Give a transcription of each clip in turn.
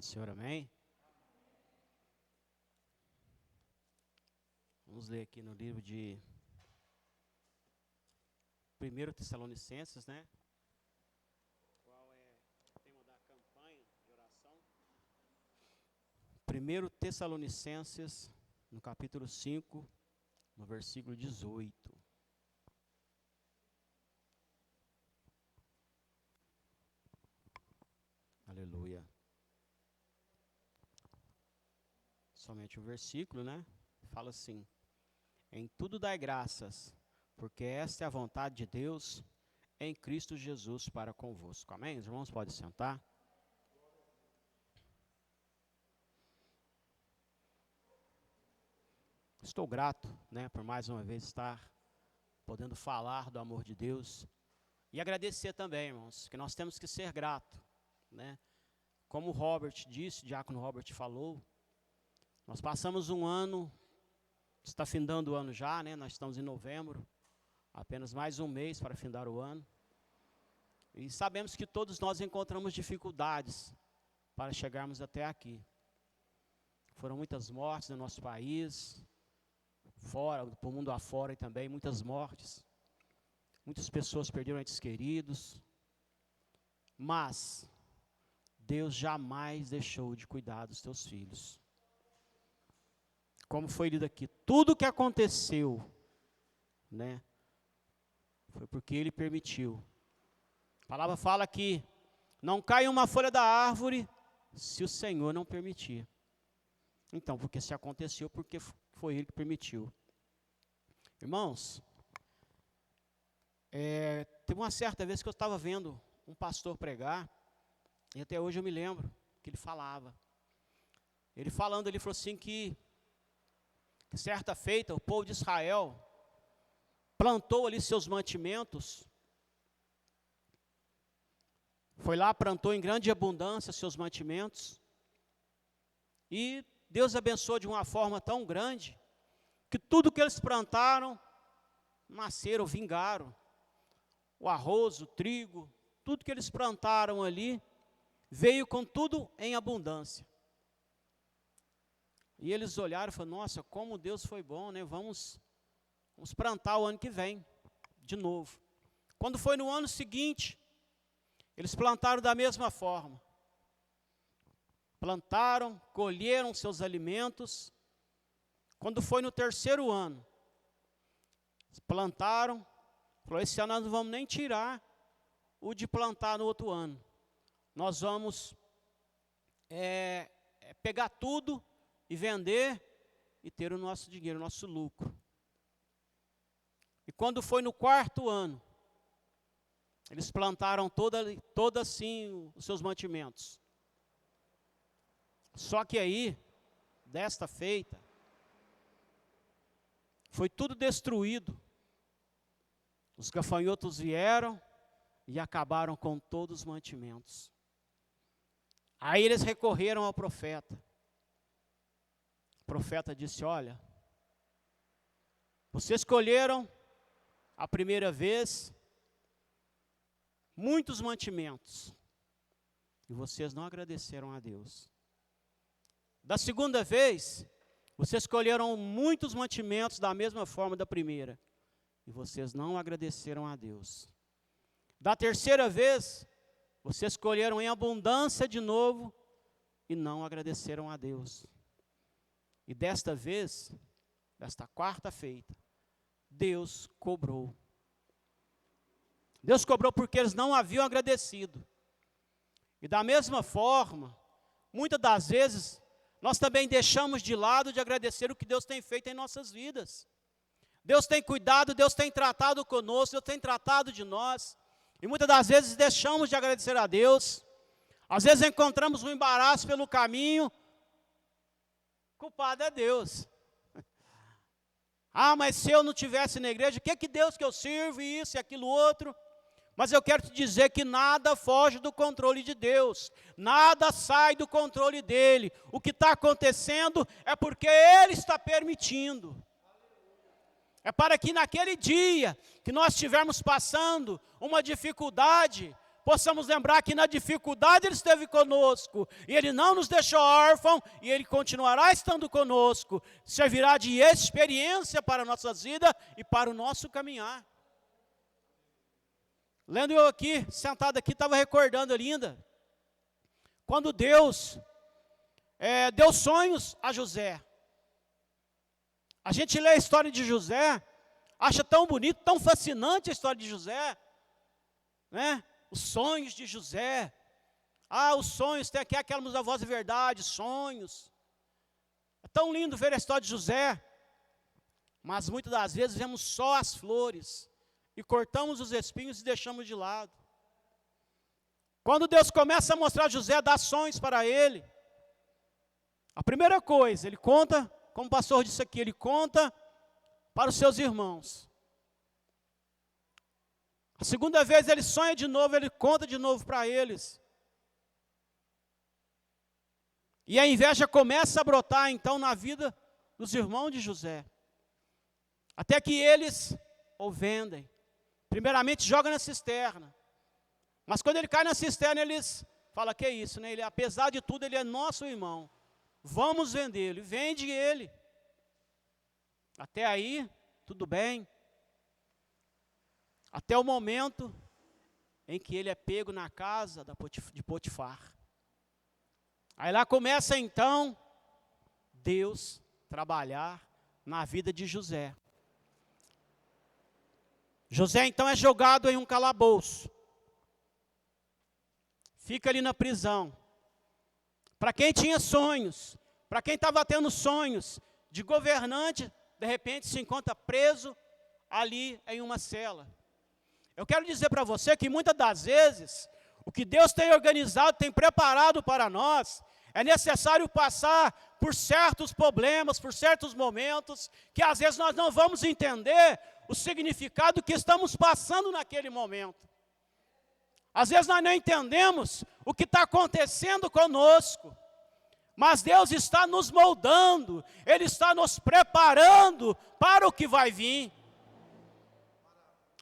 Senhor, amém? Vamos ler aqui no livro de 1 Tessalonicenses, né? Qual é o tema da campanha de oração? 1 Tessalonicenses, no capítulo 5, no versículo 18. Aleluia. Somente o versículo, né? Fala assim: em tudo dai graças, porque esta é a vontade de Deus em Cristo Jesus para convosco. Amém? Os irmãos podem sentar. Estou grato, né, por mais uma vez estar podendo falar do amor de Deus e agradecer também, irmãos, que nós temos que ser gratos, né? Como o Robert disse, o diácono Robert falou, nós passamos um ano, está findando o ano já, né? Nós estamos em novembro, apenas mais um mês para findar o ano. E sabemos que todos nós encontramos dificuldades para chegarmos até aqui. Foram muitas mortes no nosso país, fora, para o mundo afora e também muitas mortes. Muitas pessoas perderam entes queridos. Mas Deus jamais deixou de cuidar dos teus filhos. Como foi lido aqui, tudo que aconteceu, né, foi porque Ele permitiu. A palavra fala que não cai uma folha da árvore se o Senhor não permitir. Então, porque se aconteceu, porque foi Ele que permitiu. Irmãos, teve uma certa vez que eu estava vendo um pastor pregar, e até hoje eu me lembro que ele falava. Ele falando, ele falou assim que certa feita, o povo de Israel plantou ali seus mantimentos, foi lá, plantou em grande abundância seus mantimentos, e Deus abençoou de uma forma tão grande, que tudo que eles plantaram, nasceram, vingaram. O arroz, o trigo, tudo que eles plantaram ali, veio com tudo em abundância. E eles olharam e falaram: nossa, como Deus foi bom, né? Vamos plantar o ano que vem, de novo. Quando foi no ano seguinte, eles plantaram da mesma forma. Plantaram, colheram seus alimentos. Quando foi no terceiro ano, plantaram, falou: esse ano nós não vamos nem tirar o de plantar no outro ano. Nós vamos pegar tudo e vender e ter o nosso dinheiro, o nosso lucro. E quando foi no quarto ano, eles plantaram todo assim os seus mantimentos. Só que aí, desta feita, foi tudo destruído. Os gafanhotos vieram e acabaram com todos os mantimentos. Aí eles recorreram ao profeta. O profeta disse: olha, vocês colheram a primeira vez muitos mantimentos e vocês não agradeceram a Deus. Da segunda vez, vocês colheram muitos mantimentos da mesma forma da primeira e vocês não agradeceram a Deus. Da terceira vez, vocês colheram em abundância de novo e não agradeceram a Deus. E desta vez, desta quarta feita, Deus cobrou. Deus cobrou porque eles não haviam agradecido. E da mesma forma, muitas das vezes, nós também deixamos de lado de agradecer o que Deus tem feito em nossas vidas. Deus tem cuidado, Deus tem tratado conosco, Deus tem tratado de nós. E muitas das vezes deixamos de agradecer a Deus. Às vezes encontramos um embaraço pelo caminho. Culpado é Deus. Ah, mas se eu não estivesse na igreja, o que Deus que eu sirvo, isso e aquilo outro? Mas eu quero te dizer que nada foge do controle de Deus. Nada sai do controle dEle. O que está acontecendo é porque Ele está permitindo. É para que naquele dia que nós estivermos passando uma dificuldade, possamos lembrar que na dificuldade Ele esteve conosco, e Ele não nos deixou órfãos, e Ele continuará estando conosco, servirá de experiência para nossas vidas e para o nosso caminhar. Lendo eu aqui, sentado aqui, estava recordando ainda, quando Deus deu sonhos a José. A gente lê a história de José, acha tão bonito, tão fascinante a história de José, né? Os sonhos de José. Os sonhos, tem aqui aquela música da Voz da Verdade, sonhos. É tão lindo ver a história de José, mas muitas das vezes vemos só as flores, e cortamos os espinhos e deixamos de lado. Quando Deus começa a mostrar José, dá sonhos para ele, a primeira coisa, ele conta, como o pastor disse aqui, ele conta para os seus irmãos. A segunda vez ele sonha de novo, ele conta de novo para eles. E a inveja começa a brotar então na vida dos irmãos de José. Até que eles o vendem. Primeiramente joga na cisterna. Mas quando ele cai na cisterna, eles falam, que é isso, né? Ele, apesar de tudo, ele é nosso irmão. Vamos vendê-lo. E vende ele. Até aí, tudo bem. Até o momento em que ele é pego na casa de Potifar. Aí lá começa então Deus trabalhar na vida de José. José então é jogado em um calabouço. Fica ali na prisão. Para quem tinha sonhos, para quem estava tendo sonhos de governante, de repente se encontra preso ali em uma cela. Eu quero dizer para você que muitas das vezes, o que Deus tem organizado, tem preparado para nós, é necessário passar por certos problemas, por certos momentos, que às vezes nós não vamos entender o significado que estamos passando naquele momento. Às vezes nós não entendemos o que está acontecendo conosco, mas Deus está nos moldando, Ele está nos preparando para o que vai vir.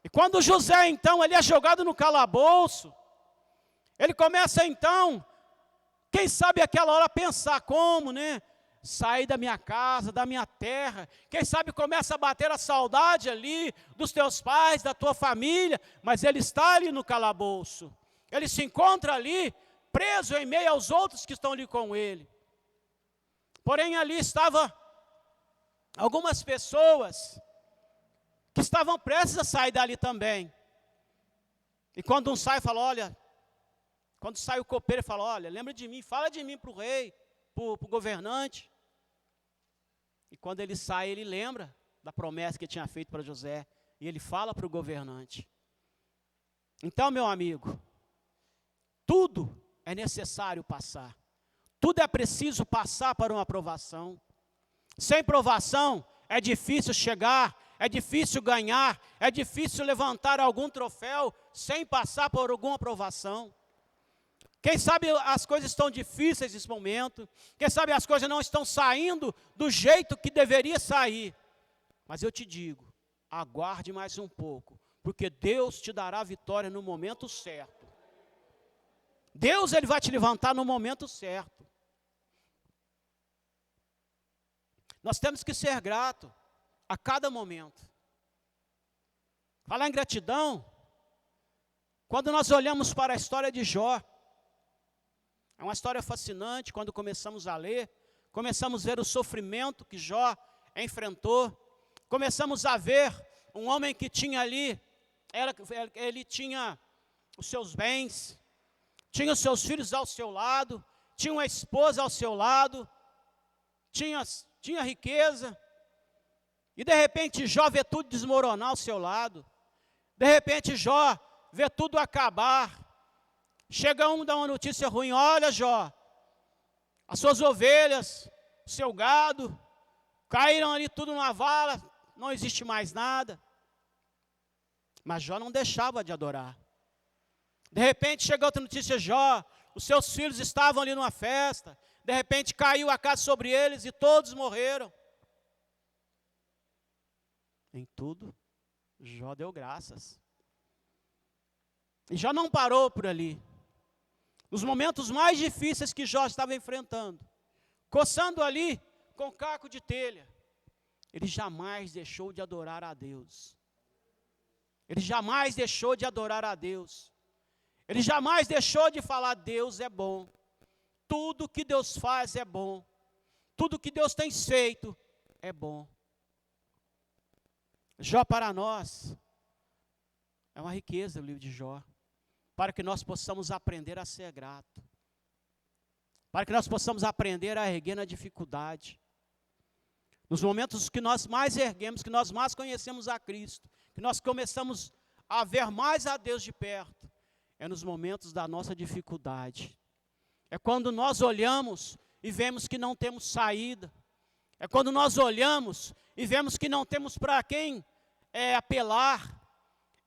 E quando José então, ele é jogado no calabouço, ele começa então, quem sabe aquela hora pensar como, né? Sair da minha casa, da minha terra, quem sabe começa a bater a saudade ali dos teus pais, da tua família, mas ele está ali no calabouço, ele se encontra ali, preso em meio aos outros que estão ali com ele. Porém ali estavam algumas pessoas que estavam prestes a sair dali também. E quando um sai, fala, olha, quando sai o copeiro, fala, olha, lembra de mim, fala de mim para o rei, para o governante. E quando ele sai, ele lembra da promessa que tinha feito para José, e ele fala para o governante. Então, meu amigo, tudo é necessário passar. Tudo é preciso passar para uma aprovação. Sem provação, é difícil chegar, é difícil ganhar, é difícil levantar algum troféu sem passar por alguma aprovação. Quem sabe as coisas estão difíceis nesse momento, quem sabe as coisas não estão saindo do jeito que deveria sair. Mas eu te digo, aguarde mais um pouco, porque Deus te dará a vitória no momento certo. Deus, Ele vai te levantar no momento certo. Nós temos que ser gratos a cada momento. Falar em gratidão, quando nós olhamos para a história de Jó, é uma história fascinante. Quando começamos a ler, começamos a ver o sofrimento que Jó enfrentou, começamos a ver um homem que tinha ali, ele tinha os seus bens, tinha os seus filhos ao seu lado, tinha uma esposa ao seu lado, tinha riqueza, e de repente Jó vê tudo desmoronar ao seu lado, de repente Jó vê tudo acabar. Chega um, dá uma notícia ruim, olha Jó, as suas ovelhas, o seu gado, caíram ali tudo numa vala, não existe mais nada. Mas Jó não deixava de adorar. De repente chega outra notícia, Jó, os seus filhos estavam ali numa festa, de repente caiu a casa sobre eles e todos morreram. Em tudo, Jó deu graças. E Jó não parou por ali. Nos momentos mais difíceis que Jó estava enfrentando, coçando ali com caco de telha, ele jamais deixou de adorar a Deus. Ele jamais deixou de adorar a Deus. Ele jamais deixou de falar: Deus é bom. Tudo que Deus faz é bom. Tudo que Deus tem feito é bom. Jó para nós é uma riqueza, o livro de Jó, para que nós possamos aprender a ser grato, para que nós possamos aprender a erguer na dificuldade. Nos momentos que nós mais erguemos, que nós mais conhecemos a Cristo, que nós começamos a ver mais a Deus de perto, é nos momentos da nossa dificuldade. É quando nós olhamos e vemos que não temos saída. É quando nós olhamos e vemos que não temos para quem apelar.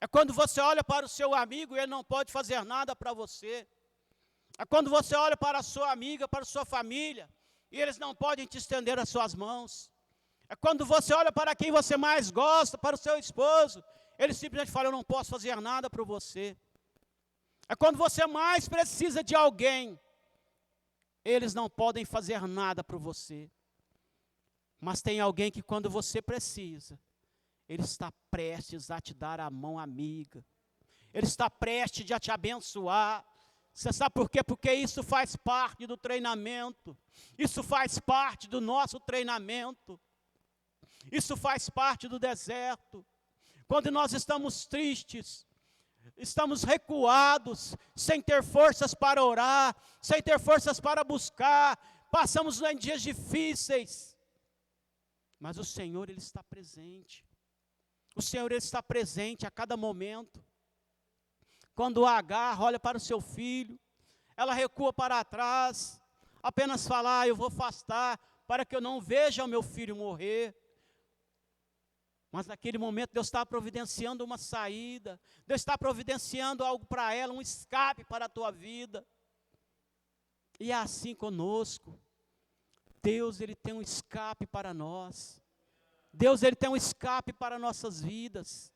É quando você olha para o seu amigo e ele não pode fazer nada para você. É quando você olha para a sua amiga, para a sua família, e eles não podem te estender as suas mãos. É quando você olha para quem você mais gosta, para o seu esposo, ele simplesmente fala: eu não posso fazer nada para você. É quando você mais precisa de alguém, eles não podem fazer nada para você. Mas tem alguém que quando você precisa, ele está prestes a te dar a mão amiga. Ele está prestes a te abençoar. Você sabe por quê? Porque isso faz parte do treinamento. Isso faz parte do nosso treinamento. Isso faz parte do deserto. Quando nós estamos tristes, estamos recuados, sem ter forças para orar, sem ter forças para buscar, passamos em dias difíceis. Mas o Senhor, Ele está presente. O Senhor, Ele está presente a cada momento. Quando Agar olha para o seu filho, ela recua para trás, apenas fala: eu vou afastar para que eu não veja o meu filho morrer. Mas naquele momento Deus está providenciando uma saída, Deus está providenciando algo para ela, um escape para a tua vida. E é assim conosco. Deus, Ele tem um escape para nós. Deus, Ele tem um escape para nossas vidas.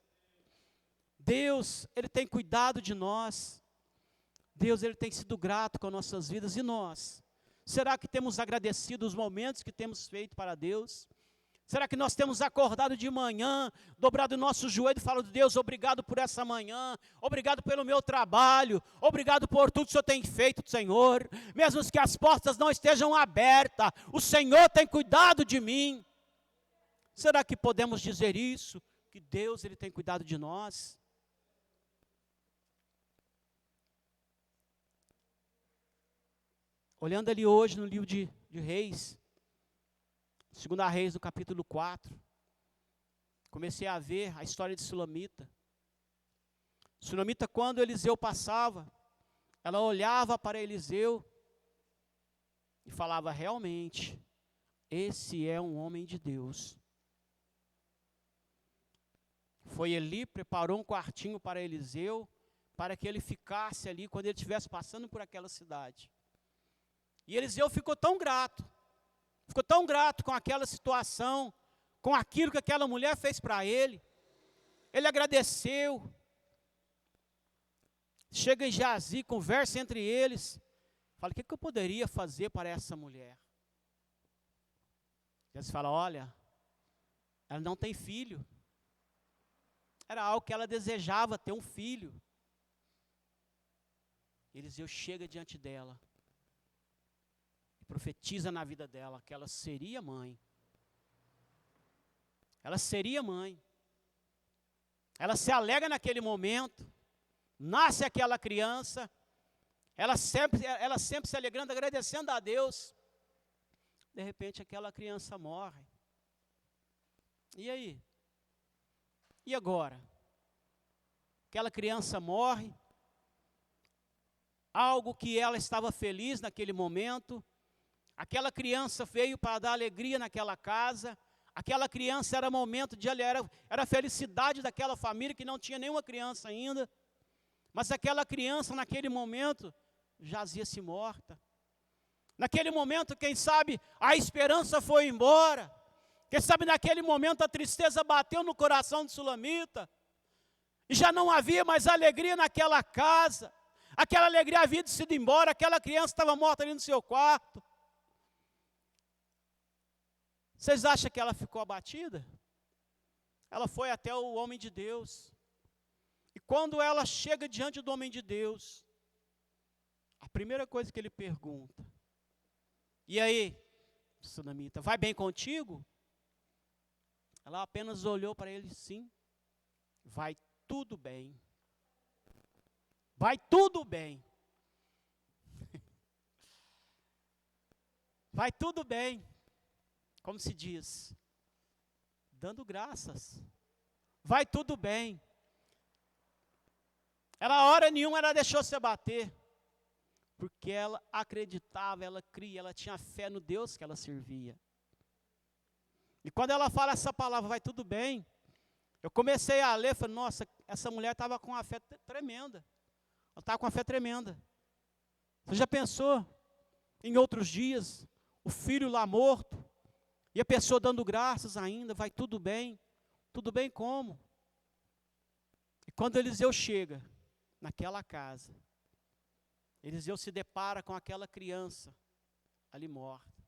Deus, Ele tem cuidado de nós. Deus, Ele tem sido grato com nossas vidas. E nós? Será que temos agradecido os momentos que temos feito para Deus? Será que nós temos acordado de manhã, dobrado o nosso joelho e falado: Deus, obrigado por essa manhã, obrigado pelo meu trabalho, obrigado por tudo que o Senhor tem feito, Senhor. Mesmo que as portas não estejam abertas, o Senhor tem cuidado de mim. Será que podemos dizer isso? Que Deus, Ele tem cuidado de nós? Olhando ali hoje no livro de Reis, 2 Reis, no capítulo 4, comecei a ver a história de Sulamita. Sulamita, quando Eliseu passava, ela olhava para Eliseu e falava: realmente, esse é um homem de Deus. Foi Eli, preparou um quartinho para Eliseu, para que ele ficasse ali quando ele estivesse passando por aquela cidade. E Eliseu ficou tão grato com aquela situação, com aquilo que aquela mulher fez para ele. Ele agradeceu. Chega em Jazi, conversa entre eles. Fala: o que eu poderia fazer para essa mulher? Eles falam: olha, ela não tem filho. Era algo que ela desejava, ter um filho. Eliseu chega diante dela e profetiza na vida dela que ela seria mãe. Ela seria mãe. Ela se alegra naquele momento. Nasce aquela criança. Ela sempre se alegrando, agradecendo a Deus. De repente aquela criança morre. E aí? E agora? Aquela criança morre. Algo que ela estava feliz naquele momento. Aquela criança veio para dar alegria naquela casa. Aquela criança era momento de era a felicidade daquela família que não tinha nenhuma criança ainda. Mas aquela criança naquele momento jazia-se morta. Naquele momento, quem sabe, a esperança foi embora. Quem sabe naquele momento a tristeza bateu no coração de Sulamita. E já não havia mais alegria naquela casa. Aquela alegria havia sido embora, aquela criança estava morta ali no seu quarto. Vocês acham que ela ficou abatida? Ela foi até o homem de Deus. E quando ela chega diante do homem de Deus, a primeira coisa que ele pergunta: e aí, sunamita, vai bem contigo? Ela apenas olhou para ele: sim, vai tudo bem. Vai tudo bem. Vai tudo bem. Como se diz? Dando graças. Vai tudo bem. Ela, hora nenhuma, ela deixou se abater. Porque ela acreditava, ela cria, ela tinha fé no Deus que ela servia. E quando ela fala essa palavra, vai tudo bem, eu comecei a ler, falei, nossa, essa mulher estava com uma fé tremenda. Ela estava com uma fé tremenda. Você já pensou em outros dias, o filho lá morto, e a pessoa dando graças ainda, vai tudo bem como? E quando Eliseu chega naquela casa, Eliseu se depara com aquela criança ali morta.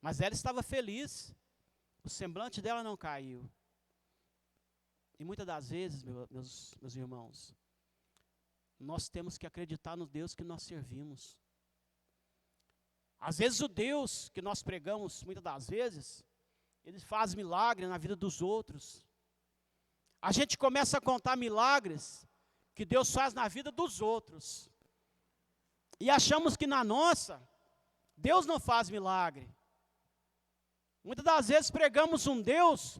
Mas ela estava feliz, o semblante dela não caiu. E muitas das vezes, meus irmãos, nós temos que acreditar no Deus que nós servimos. Às vezes o Deus que nós pregamos, muitas das vezes, ele faz milagre na vida dos outros. A gente começa a contar milagres que Deus faz na vida dos outros. E achamos que na nossa, Deus não faz milagre. Muitas das vezes pregamos um Deus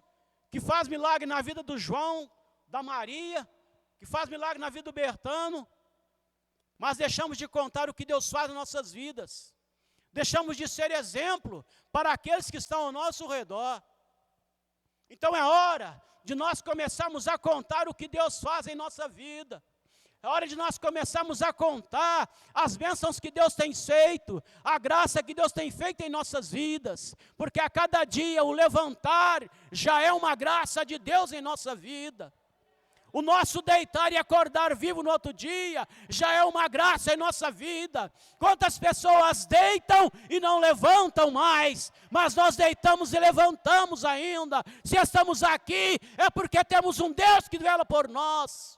que faz milagre na vida do João, da Maria, que faz milagre na vida do Bertano, mas deixamos de contar o que Deus faz nas nossas vidas. Deixamos de ser exemplo para aqueles que estão ao nosso redor. Então é hora de nós começarmos a contar o que Deus faz em nossa vida. É hora de nós começarmos a contar as bênçãos que Deus tem feito, a graça que Deus tem feito em nossas vidas, porque a cada dia o levantar já é uma graça de Deus em nossa vida. O nosso deitar e acordar vivo no outro dia já é uma graça em nossa vida. Quantas pessoas deitam e não levantam mais, mas nós deitamos e levantamos ainda. Se estamos aqui é porque temos um Deus que vela por nós.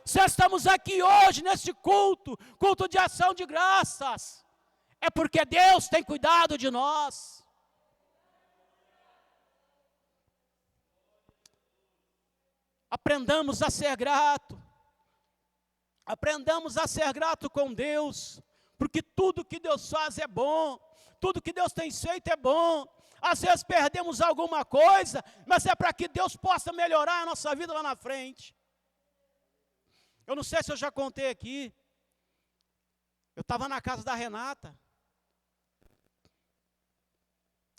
Se estamos aqui hoje neste culto de ação de graças, é porque Deus tem cuidado de nós. Aprendamos a ser grato. Aprendamos a ser grato com Deus, porque tudo que Deus faz é bom, tudo que Deus tem feito é bom. Às vezes perdemos alguma coisa, mas é para que Deus possa melhorar a nossa vida lá na frente. Eu não sei se eu já contei aqui, eu estava na casa da Renata,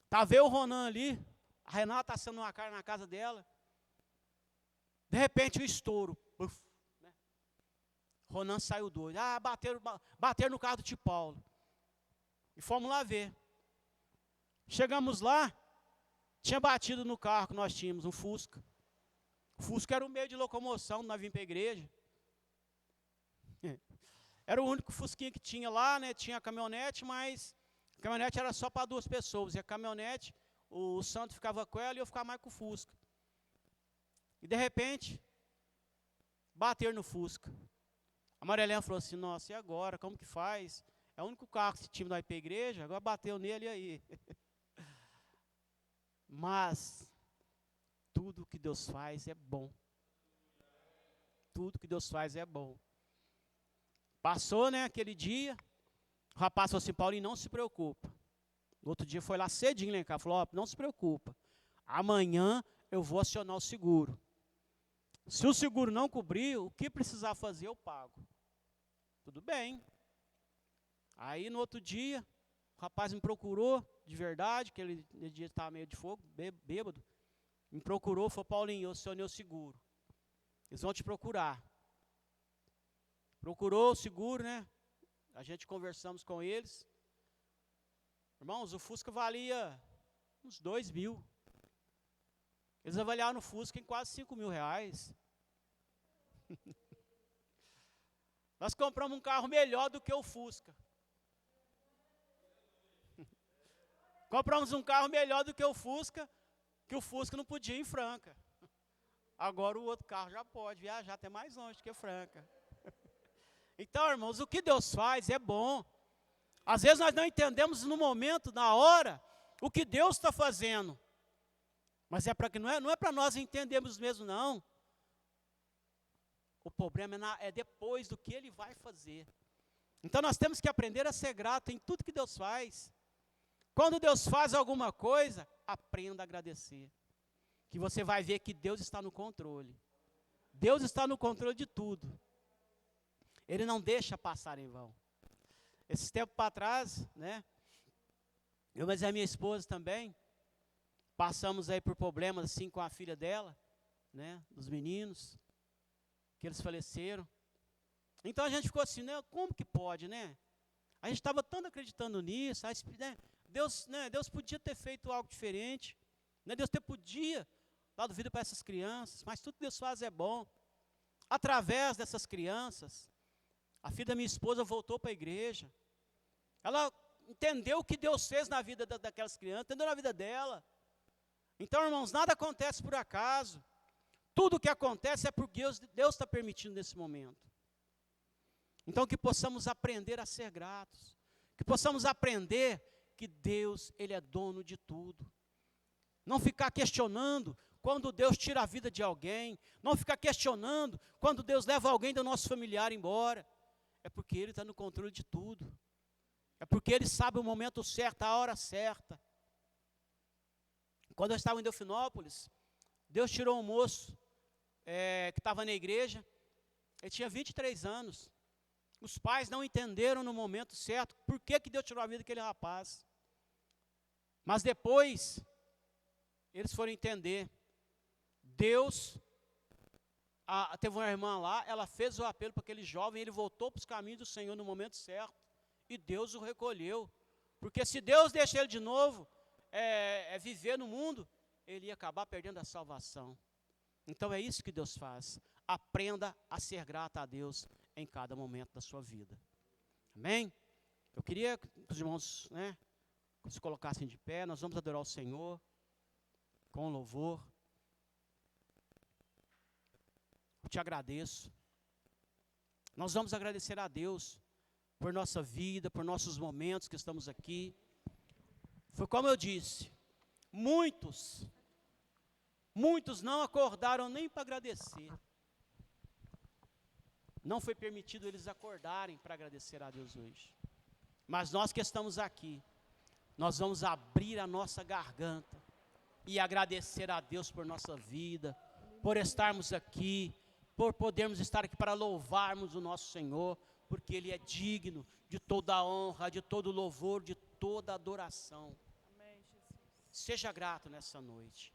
estava eu e o Ronan ali, a Renata assando uma carne na casa dela, de repente o estouro, uf, né? Ronan saiu doido, bateram no carro do tio Paulo, e fomos lá ver. Chegamos lá, tinha batido no carro que nós tínhamos, um Fusca. O Fusca era o meio de locomoção, nós vimos para a igreja. Era o único Fusquinha que tinha lá, né? Tinha a caminhonete, mas a caminhonete era só para 2 pessoas. E a caminhonete, o Santo ficava com ela e eu ficava mais com o Fusca. E de repente, bateram no Fusca. A Maria Helena falou assim, nossa, e agora? Como que faz? É o único carro que esse time vai para a igreja, agora bateu nele e aí. Mas, tudo que Deus faz é bom. Tudo que Deus faz é bom. Passou, né, aquele dia, o rapaz falou assim, Paulinho, não se preocupa. No outro dia foi lá cedinho, né, cara, falou, não se preocupa. Amanhã eu vou acionar o seguro. Se o seguro não cobrir, o que precisar fazer eu pago. Tudo bem. Aí no outro dia, o rapaz me procurou, de verdade, que ele dia estava meio de fogo, bêbado. Me procurou, falou, Paulinho, eu acionei o seguro. Eles vão te procurar. Procurou o seguro, né? A gente conversamos com eles. Irmãos, o Fusca valia uns 2 mil. Eles avaliaram o Fusca em quase 5 mil reais. Nós compramos um carro melhor do que o Fusca. Compramos um carro melhor do que o Fusca não podia ir em Franca. Agora o outro carro já pode viajar até mais longe do que Franca. Então, irmãos, o que Deus faz é bom. Às vezes nós não entendemos no momento, na hora, o que Deus está fazendo. Mas é para que não é para nós entendermos mesmo, não. O problema é depois do que Ele vai fazer. Então nós temos que aprender a ser grato em tudo que Deus faz. Quando Deus faz alguma coisa, aprenda a agradecer. Que você vai ver que Deus está no controle. Deus está no controle de tudo. Ele não deixa passar em vão. Esse tempo para trás, né? Eu, mas a minha esposa também, passamos aí por problemas assim com a filha dela, né? Dos meninos, que eles faleceram. Então a gente ficou assim, né? Como que pode, né? A gente estava tanto acreditando nisso, né? Deus podia ter feito algo diferente, né? Deus podia dado vida para essas crianças, mas tudo que Deus faz é bom. Através dessas crianças, a filha da minha esposa voltou para a igreja. Ela entendeu o que Deus fez na vida daquelas crianças, entendeu na vida dela. Então, irmãos, nada acontece por acaso. Tudo o que acontece é porque Deus está permitindo nesse momento. Então, que possamos aprender a ser gratos. Que possamos aprender que Deus, Ele é dono de tudo. Não ficar questionando quando Deus tira a vida de alguém. Não ficar questionando quando Deus leva alguém do nosso familiar embora. É porque Ele está no controle de tudo. É porque Ele sabe o momento certo, a hora certa. Quando eu estava em Delfinópolis, Deus tirou um moço que estava na igreja. Ele tinha 23 anos. Os pais não entenderam no momento certo por que Deus tirou a vida daquele rapaz. Mas depois, eles foram entender. Deus, teve uma irmã lá, ela fez o apelo para aquele jovem, ele voltou para os caminhos do Senhor no momento certo. E Deus o recolheu. Porque se Deus deixa ele de novo viver no mundo, ele ia acabar perdendo a salvação. Então é isso que Deus faz. Aprenda a ser grato a Deus em cada momento da sua vida. Amém? Eu queria que os irmãos, né, se colocassem de pé. Nós vamos adorar o Senhor com louvor. Eu te agradeço. Nós vamos agradecer a Deus por nossa vida, por nossos momentos que estamos aqui. Foi como eu disse, muitos não acordaram nem para agradecer. Não foi permitido eles acordarem para agradecer a Deus hoje. Mas nós que estamos aqui, nós vamos abrir a nossa garganta e agradecer a Deus por nossa vida, por estarmos aqui, por podermos estar aqui para louvarmos o nosso Senhor, porque Ele é digno de toda a honra, de todo louvor, de toda adoração. Amém, Jesus. Seja grato nessa noite.